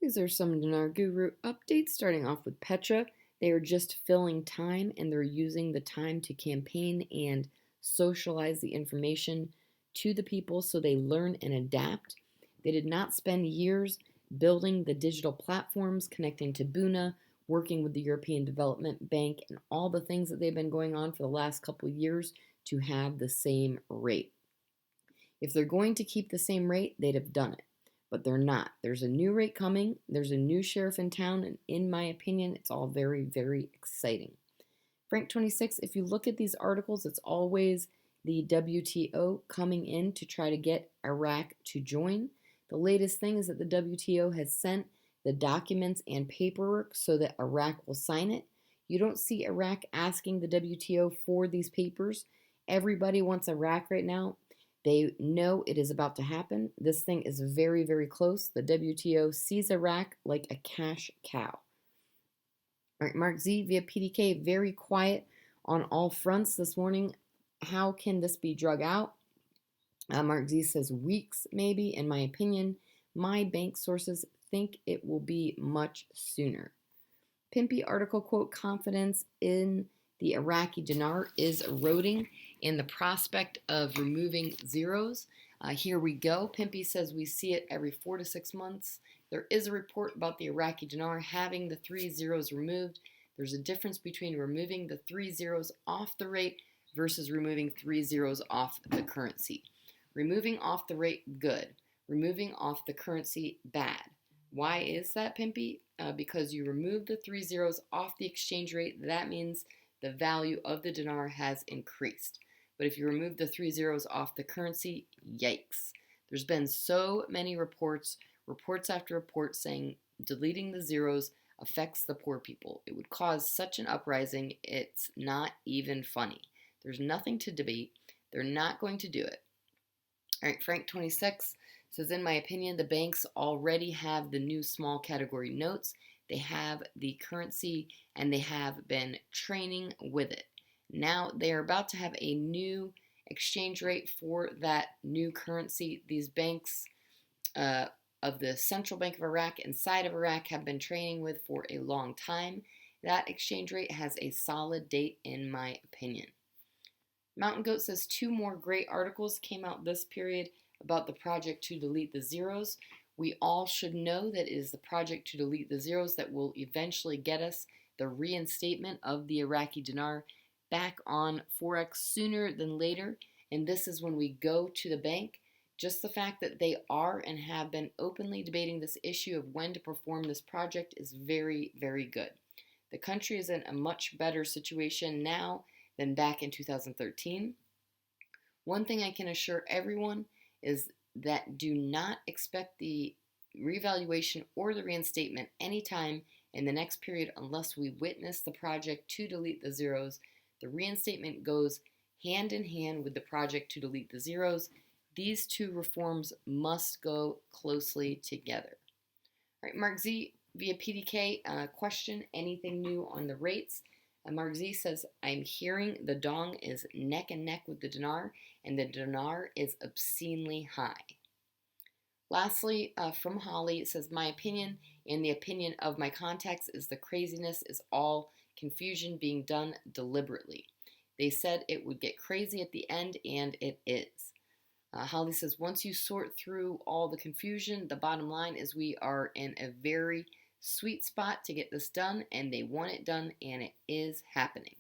These are some Dinar Guru updates, starting off with Petra. They are just filling time and they're using the time to campaign and socialize the information to the people so they learn and adapt. They did not spend years building the digital platforms, connecting to Buna, working with the European Development Bank, and all the things that they've been going on for the last couple of years to have the same rate. If they're going to keep the same rate, they'd have done it. But they're not. There's a new rate coming, there's a new sheriff in town, and in my opinion, it's all very, very exciting. Frank 26, if you look at these articles, it's always the WTO coming in to try to get Iraq to join. The latest thing is that the WTO has sent the documents and paperwork so that Iraq will sign it. You don't see Iraq asking the WTO for these papers. Everybody wants Iraq right now. They know it is about to happen. This thing is very, very close. The WTO sees Iraq like a cash cow. All right, Mark Z via PDK, very quiet on all fronts this morning. How can this be drug out? Mark Z says weeks, maybe, in my opinion. My bank sources think it will be much sooner. Pimpy article quote, confidence in the Iraqi dinar is eroding in the prospect of removing zeros. Here we go. Pimpy says we see it every 4 to 6 months. There is a report about the Iraqi dinar having the 3 zeros removed. There's a difference between removing the 3 zeros off the rate versus removing 3 zeros off the currency. Removing off the rate, good. Removing off the currency, bad. Why is that, Pimpy? Because you remove the 3 zeros off the exchange rate, that means the value of the dinar has increased. But if you remove the 3 zeros off the currency, yikes. There's been so many reports after reports saying deleting the zeros affects the poor people. It would cause such an uprising, it's not even funny. There's nothing to debate. They're not going to do it. All right, Frank 26 says, in my opinion, the banks already have the new small category notes. They have the currency and they have been training with it. Now they are about to have a new exchange rate for that new currency. These banks of the Central Bank of Iraq inside of Iraq have been training with for a long time. That exchange rate has a solid date, in my opinion. Mountain Goat says 2 more great articles came out this period about the project to delete the zeros. We all should know that it is the project to delete the zeros that will eventually get us the reinstatement of the Iraqi dinar back on Forex sooner than later. And this is when we go to the bank. Just the fact that they are and have been openly debating this issue of when to perform this project is very, very good. The country is in a much better situation now than back in 2013. One thing I can assure everyone is that do not expect the revaluation or the reinstatement anytime in the next period unless we witness the project to delete the zeros. The reinstatement goes hand in hand with the project to delete the zeros. These 2 reforms must go closely together. All right, Mark Z via PDK, question, anything new on the rates? Mark Z says, I'm hearing the dong is neck and neck with the dinar, and the dinar is obscenely high. Lastly, from Holly, it says, my opinion and the opinion of my contacts is the craziness is all confusion being done deliberately. They said it would get crazy at the end, and it is. Holly says, once you sort through all the confusion, the bottom line is we are in a very sweet spot to get this done, and they want it done, and it is happening.